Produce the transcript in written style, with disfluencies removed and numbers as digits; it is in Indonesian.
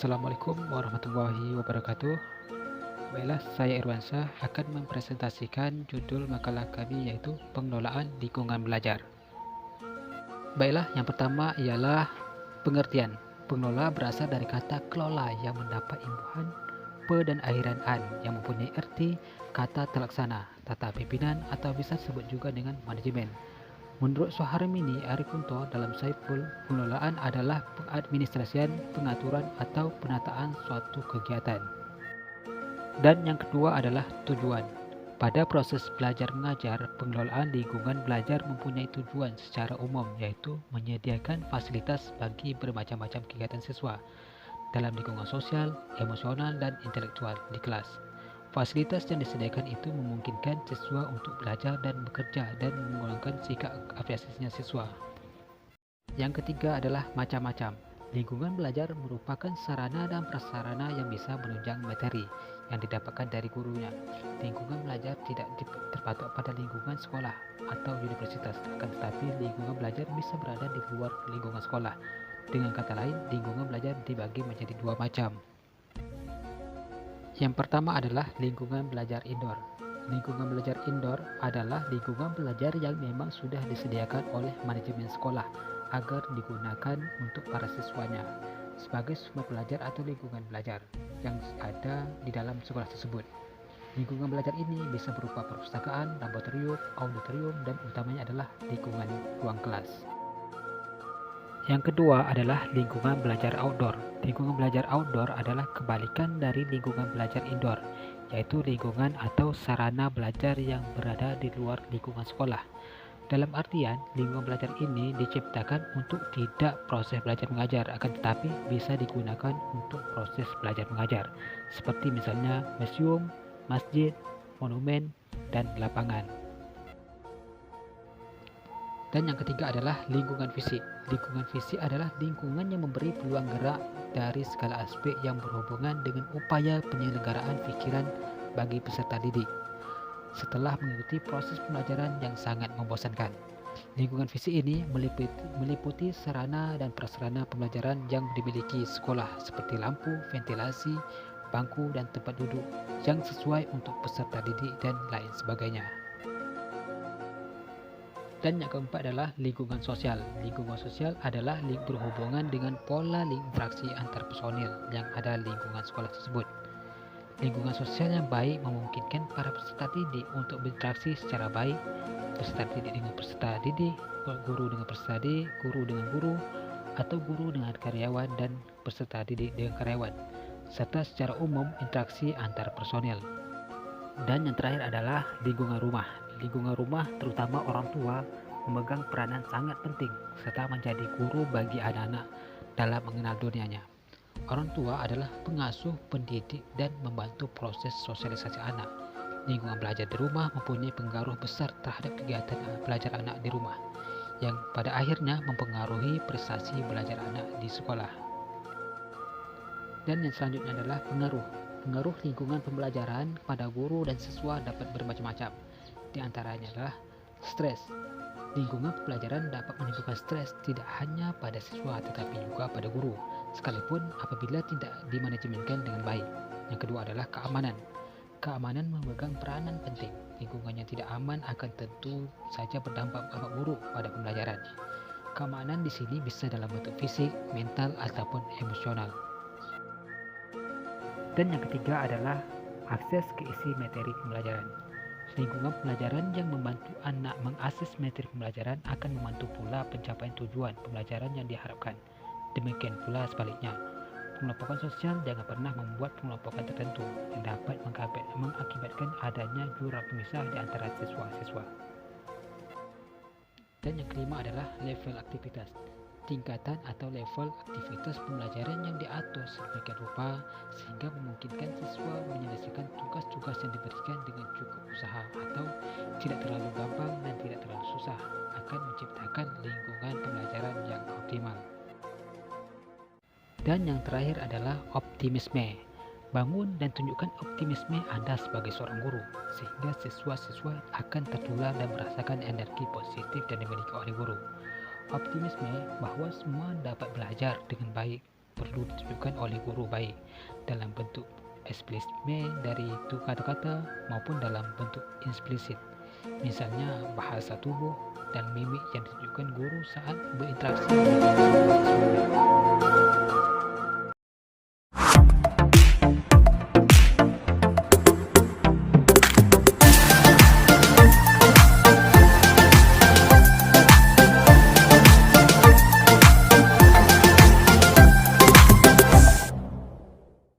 Assalamualaikum warahmatullahi wabarakatuh. Baiklah, saya Irwansyah akan mempresentasikan judul makalah kami yaitu pengelolaan lingkungan belajar. Baiklah, yang pertama ialah pengertian. Pengelola berasal dari kata kelola yang mendapat imbuhan pe dan akhiran an yang mempunyai arti kata terlaksana, tata pimpinan atau bisa disebut juga dengan manajemen. Menurut Suharmini Arikunto dalam Saiful, pengelolaan adalah pengadministrasian, pengaturan atau penataan suatu kegiatan. Dan yang kedua adalah tujuan. Pada proses belajar mengajar, pengelolaan lingkungan belajar mempunyai tujuan secara umum, yaitu menyediakan fasilitas bagi bermacam-macam kegiatan siswa dalam lingkungan sosial, emosional, dan intelektual di kelas. Fasilitas yang disediakan itu memungkinkan siswa untuk belajar dan bekerja dan mengembangkan sikap apresiasinya siswa. Yang ketiga adalah macam-macam. Lingkungan belajar merupakan sarana dan prasarana yang bisa menunjang materi yang didapatkan dari gurunya. Lingkungan belajar tidak terpatok pada lingkungan sekolah atau universitas, akan tetapi lingkungan belajar bisa berada di luar lingkungan sekolah. Dengan kata lain, lingkungan belajar dibagi menjadi dua macam. Yang pertama adalah lingkungan belajar indoor. Lingkungan belajar indoor adalah lingkungan belajar yang memang sudah disediakan oleh manajemen sekolah agar digunakan untuk para siswanya sebagai sumber belajar atau lingkungan belajar yang ada di dalam sekolah tersebut. Lingkungan belajar ini bisa berupa perpustakaan, laboratorium, auditorium, dan utamanya adalah lingkungan ruang kelas. Yang kedua adalah lingkungan belajar outdoor. Lingkungan belajar outdoor adalah kebalikan dari lingkungan belajar indoor, yaitu lingkungan atau sarana belajar yang berada di luar lingkungan sekolah. Dalam artian, lingkungan belajar ini diciptakan untuk tidak proses belajar mengajar, akan tetapi bisa digunakan untuk proses belajar mengajar, seperti misalnya museum, masjid, monumen, dan lapangan. Dan yang ketiga adalah lingkungan fisik. Lingkungan fisik adalah lingkungan yang memberi peluang gerak dari segala aspek yang berhubungan dengan upaya penyelenggaraan pikiran bagi peserta didik setelah mengikuti proses pembelajaran yang sangat membosankan. Lingkungan fisik ini meliputi sarana dan prasarana pembelajaran yang dimiliki sekolah seperti lampu, ventilasi, bangku, dan tempat duduk yang sesuai untuk peserta didik dan lain sebagainya. Dan yang keempat adalah lingkungan sosial. Lingkungan sosial adalah berhubungan dengan pola interaksi antar personil yang ada di lingkungan sekolah tersebut. Lingkungan sosial yang baik memungkinkan para peserta didik untuk berinteraksi secara baik, peserta didik dengan peserta didik, guru dengan peserta didik, guru dengan guru, atau guru dengan karyawan dan peserta didik dengan karyawan, serta secara umum interaksi antar personil. Dan yang terakhir adalah lingkungan rumah. Lingkungan rumah, terutama orang tua, memegang peranan sangat penting serta menjadi guru bagi anak-anak dalam mengenal dunianya. Orang tua adalah pengasuh, pendidik, dan membantu proses sosialisasi anak. Lingkungan belajar di rumah mempunyai pengaruh besar terhadap kegiatan belajar anak di rumah, yang pada akhirnya mempengaruhi prestasi belajar anak di sekolah. Dan yang selanjutnya adalah pengaruh. Pengaruh lingkungan pembelajaran pada guru dan siswa dapat bermacam-macam. Di antaranya adalah stres. Lingkungan pembelajaran dapat menimbulkan stres tidak hanya pada siswa tetapi juga pada guru, sekalipun apabila tidak dimanajemenkan dengan baik. Yang kedua adalah keamanan. Keamanan memegang peranan penting. Lingkungan yang tidak aman akan tentu saja berdampak amat buruk pada pembelajaran. Keamanan di sini bisa dalam bentuk fisik, mental, ataupun emosional. Dan yang ketiga adalah akses ke isi materi pembelajaran. Lingkungan pembelajaran yang membantu anak mengakses materi pembelajaran akan membantu pula pencapaian tujuan pembelajaran yang diharapkan. Demikian pula sebaliknya. Pengelompokan sosial jangan pernah membuat pengelompokan tertentu yang dapat mengakibatkan adanya jurang pemisah di antara siswa-siswa. Dan yang kelima adalah level aktivitas. Tingkatan atau level aktivitas pembelajaran yang diatur sedemikian rupa sehingga memungkinkan siswa menyelesaikan tugas-tugas yang diberikan dengan cukup usaha atau tidak terlalu gampang dan tidak terlalu susah akan menciptakan lingkungan pembelajaran yang optimal. Dan yang terakhir adalah optimisme. Bangun dan tunjukkan optimisme Anda sebagai seorang guru sehingga siswa-siswa akan tertular dan merasakan energi positif yang dimiliki oleh guru. Optimisme bahwa semua dapat belajar dengan baik perlu ditunjukkan oleh guru baik dalam bentuk eksplisit dari kata-kata maupun dalam bentuk implisit, misalnya bahasa tubuh dan mimik yang ditunjukkan guru saat berinteraksi dengan siswa-siswanya.